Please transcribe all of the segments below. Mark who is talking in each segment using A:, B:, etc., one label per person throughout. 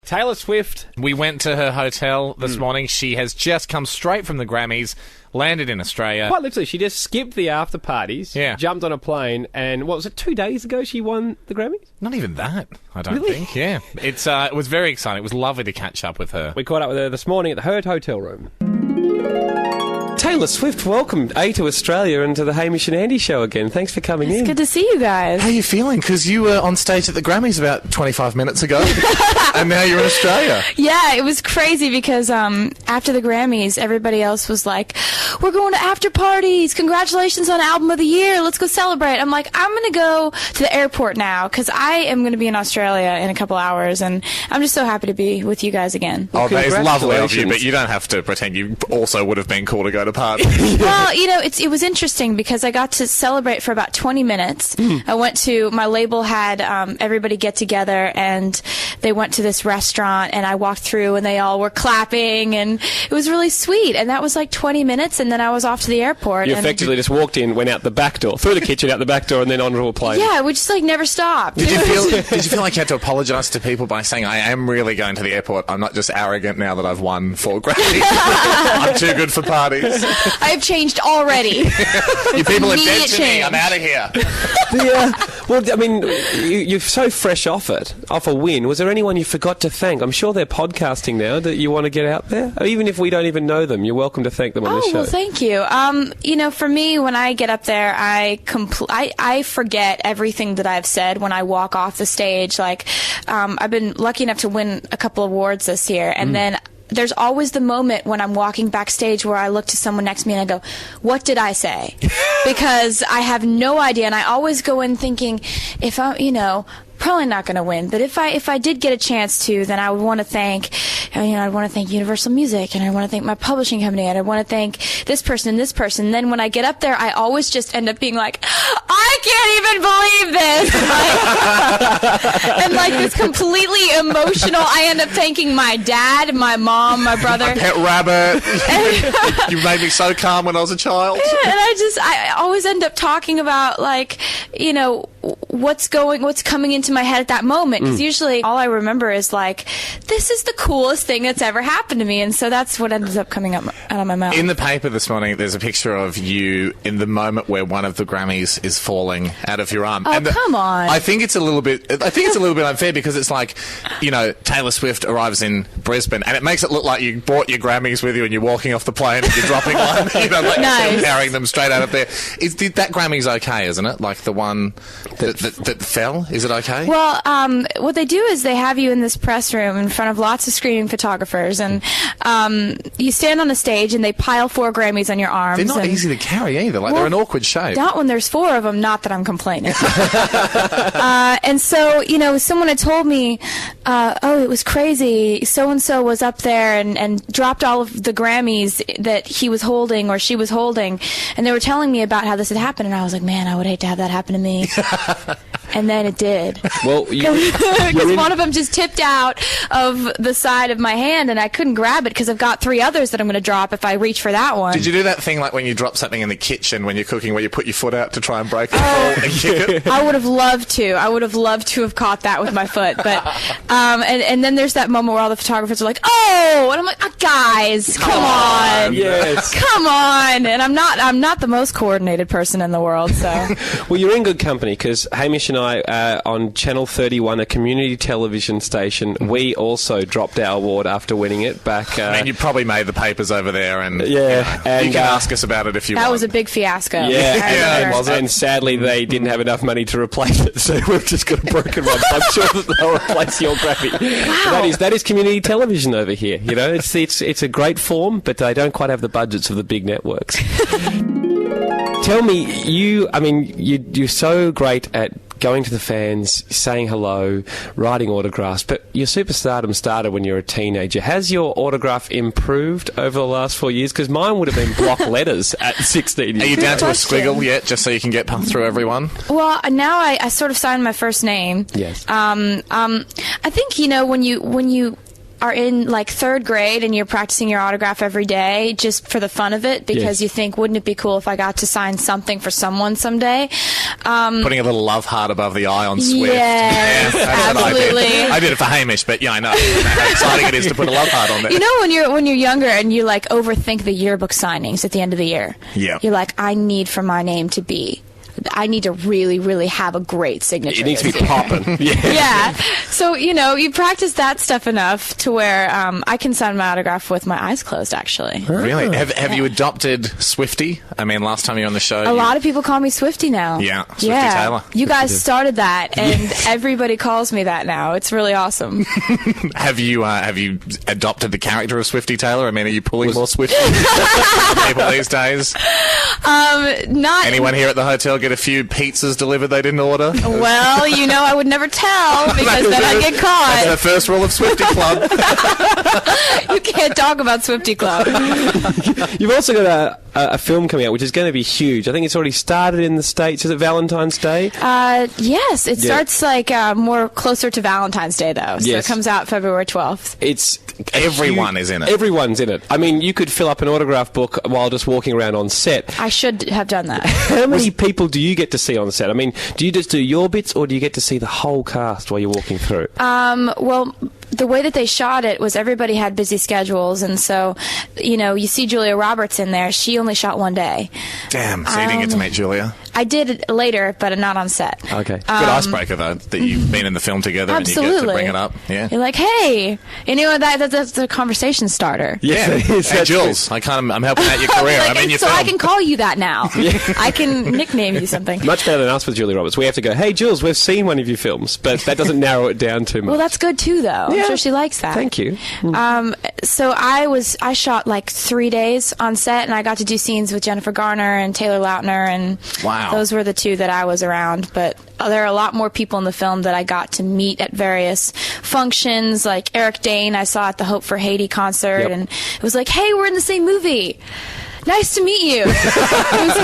A: Taylor Swift, we went to her hotel this morning. She has just come straight from the Grammys, landed in Australia.
B: Quite literally, she just skipped the after parties, jumped on a plane, and what was it, 2 days ago she won the Grammys?
A: Not even that, I don't think. Yeah. It was very exciting. It was lovely to catch up with her.
B: We caught up with her this morning at the Herd Hotel room. Taylor Swift, welcome to Australia and to the Hamish and Andy show again. Thanks for coming in.
C: It's good to see you guys.
A: How are you feeling? Because you were on stage at the Grammys about 25 minutes ago, and now you're in Australia.
C: Yeah, it was crazy because after the Grammys, everybody else was like, we're going to after parties. Congratulations on Album of the Year. Let's go celebrate. I'm like, I'm going to go to the airport now because I am going to be in Australia in a couple hours, and I'm just so happy to be with you guys again.
A: Oh, that is lovely of you, but you don't have to pretend you also would have been cool to go to parties.
C: Well, you know, it was interesting because I got to celebrate for about 20 minutes. I went to, my label had everybody get together, and they went to this restaurant, and I walked through, and they all were clapping, and it was really sweet. And that was like 20 minutes, and then I was off to the airport.
B: You effectively just walked in, went out the back door, through the kitchen, out the back door, and then onto a plane.
C: Yeah, we just like never stopped.
A: Did you feel like you had to apologise to people by saying, I am really going to the airport, I'm not just arrogant now that I've won 4 Grammys. I'm too good for parties.
C: I have changed already.
A: You people are dead to me. I'm out of here.
B: Well, I mean, you're so fresh off a win. Was there anyone you forgot to thank? I'm sure they're podcasting now that you want to get out there. Even if we don't even know them, you're welcome to thank them on this show.
C: Well, thank you. You know, for me, when I get up there, I forget everything that I've said when I walk off the stage. Like, I've been lucky enough to win a couple awards this year, and then there's always the moment when I'm walking backstage where I look to someone next to me and I go, what did I say? Because I have no idea, and I always go in thinking, if I'm, probably not going to win, but if I did get a chance to, then I would want to thank, I'd want to thank Universal Music, and I want to thank my publishing company, and I want to thank this person and this person. And then when I get up there, I always just end up being like, I can't even believe this. And like this completely emotional, I end up thanking my dad, my mom, my brother.
A: My pet rabbit. You made me so calm when I was a child.
C: Yeah, and I always end up talking about what's coming into my head at that moment, because usually all I remember is like, this is the coolest thing that's ever happened to me, and so that's what ends up coming out of my mouth.
A: In the paper this morning, there's a picture of you in the moment where one of the Grammys is falling out of your arm.
C: Oh, come on!
A: I think it's a little bit unfair because it's like, Taylor Swift arrives in Brisbane, and it makes it look like you brought your Grammys with you, and you're walking off the plane and you're dropping one,
C: nice.
A: carrying them straight out of there. That Grammy's okay, isn't it? Like the one that fell. Is it okay?
C: Well, what they do is they have you in this press room in front of lots of screaming photographers, and you stand on a stage and they pile 4 Grammys on your arms.
A: They're not easy to carry either. They're an awkward shape.
C: Not when there's 4 of them. Not that I'm complaining. And so, someone had told me, it was crazy. So-and-so was up there and dropped all of the Grammys that he was holding or she was holding. And they were telling me about how this had happened. And I was like, man, I would hate to have that happen to me. And then it did.
B: Well,
C: because one of them just tipped out of the side of my hand, and I couldn't grab it because I've got 3 others that I'm going to drop if I reach for that one.
A: Did you do that thing like when you drop something in the kitchen when you're cooking, where you put your foot out to try and break the bowl and kick it?
C: I would have loved to. I would have loved to have caught that with my foot. But and then there's that moment where all the photographers are like, "Oh," and I'm like, guys, come on,
B: yes,
C: come on. And I'm not the most coordinated person in the world, so.
B: Well, you're in good company because Hamish and I, on Channel 31, a community television station, we also dropped our award after winning it back.
A: And you probably made the papers over there, and
B: and
A: you can ask us about it if you want.
C: That was a big fiasco.
B: Yeah, it was. And sadly, they didn't have enough money to replace it, so we've just got a broken one. I'm sure that they'll replace your Grammy.
C: Wow.
B: That is community television over here. It's a great form, but they don't quite have the budgets of the big networks. Tell me, you're so great at going to the fans, saying hello, writing autographs, but your superstardom started when you were a teenager. Has your autograph improved over the last 4 years? Because mine would have been block letters at 16 years.
A: Are you down to a squiggle yet, just so you can get through everyone?
C: Well, now I sort of signed my first name.
B: Yes.
C: I think, when you are in like 3rd grade and you're practicing your autograph every day just for the fun of it because you think, wouldn't it be cool if I got to sign something for someone someday?
A: Putting a little love heart above the I on Swift.
C: Yes,
A: that's
C: absolutely.
A: What I did it for Hamish, but I know how exciting it is to put a love heart on there.
C: You know, when you're younger and you like overthink the yearbook signings at the end of the year.
A: Yeah.
C: You're like, I need for my name to be. I need to really, really have a great signature.
B: It needs to be popping.
C: Yeah. So, you practice that stuff enough to where I can sign my autograph with my eyes closed, actually.
A: Really? Have you adopted Swifty? I mean, last time you were on the show...
C: A lot of people call me Swifty now.
A: Yeah, Swifty Taylor.
C: You guys started that, and everybody calls me that now. It's really awesome.
A: Have you adopted the character of Swifty Taylor? I mean, are you pulling more Swifty people these days?
C: Not...
A: Anyone here at the hotel get a few pizzas delivered they didn't order?
C: Well, I would never tell because then I'd get caught.
A: That's the first rule of Swifty Club.
C: You can't talk about Swifty Club.
B: You've also got a film coming out which is going to be huge. I think it's already started in the States. Is it Valentine's Day?
C: Yes, it starts like more closer to Valentine's Day though. So it comes out February 12th.
B: It's
A: everyone is in it.
B: Everyone's in it. I mean, you could fill up an autograph book while just walking around on set.
C: I should have done that.
B: How many people do you get to see on set? I mean, do you just do your bits or do you get to see the whole cast while you're walking through?
C: Well, the way that they shot it was everybody had busy schedules, and so, you see Julia Roberts in there. She only shot one day.
A: Damn, so you didn't get to meet Julia?
C: I did it later, but not on set.
B: Okay.
A: Good icebreaker, though, that you've been in the film together and you get to bring it up. Yeah.
C: You're like, hey, that's a conversation starter.
A: Yeah. Hey, Jules, I'm helping out your career.
C: Like,
A: I'm in your
C: so
A: film.
C: I can call you that now. I can nickname you something.
B: Much better than us with Julia Roberts. We have to go, hey, Jules, we've seen one of your films, but that doesn't narrow it down too much.
C: Well, that's good, too, though. I'm sure she likes that.
B: Thank you.
C: So I shot like 3 days on set, and I got to do scenes with Jennifer Garner and Taylor Lautner, and those were the two that I was around. But there are a lot more people in the film that I got to meet at various functions, like Eric Dane I saw at the Hope for Haiti concert, and it was like, hey, we're in the same movie. Nice to meet you. It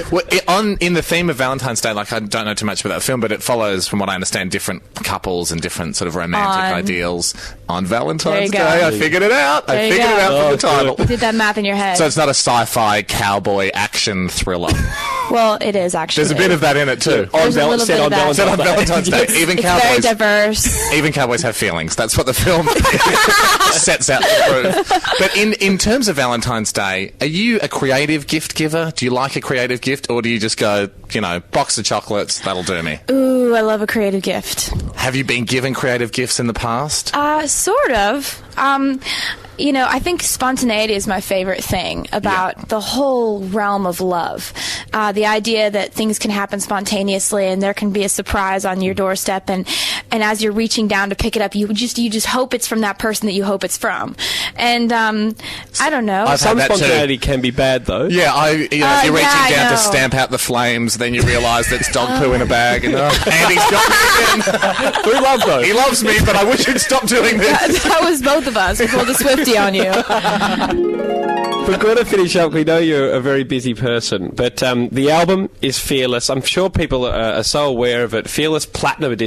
C: was cool.
A: Well, in the theme of Valentine's Day, like I don't know too much about that film, but it follows, from what I understand, different couples and different sort of romantic ideals on Valentine's Day. I figured it out. I figured it out from the title.
C: You did that math in your head.
A: So it's not a sci-fi cowboy action thriller.
C: Well, it is actually.
A: There's a bit of that in it too.
C: On
A: Valentine's Day. Even cowboys.
C: It's very diverse.
A: Even cowboys have feelings. That's what the film sets out to prove. But in terms of Valentine's Day, are you a creative gift giver? Do you like a creative gift, or do you just go, box of chocolates, that'll do me?
C: Ooh, I love a creative gift.
A: Have you been given creative gifts in the past?
C: Sort of. I think spontaneity is my favorite thing about the whole realm of love. The idea that things can happen spontaneously and there can be a surprise on your doorstep, and as you're reaching down to pick it up, you just hope it's from that person that you hope it's from. And I don't know.
B: Some spontaneity can be bad, though.
A: Yeah, you're reaching down to stamp out the flames, then you realise it's dog poo in a bag, and Andy's got me again.
B: We love those.
A: He loves me, but I wish he'd stop doing this.
C: That was both of us before the Swifty on you.
B: We're going to finish up. We know you're a very busy person, but the album is Fearless. I'm sure people are so aware of it. Fearless Platinum Edition.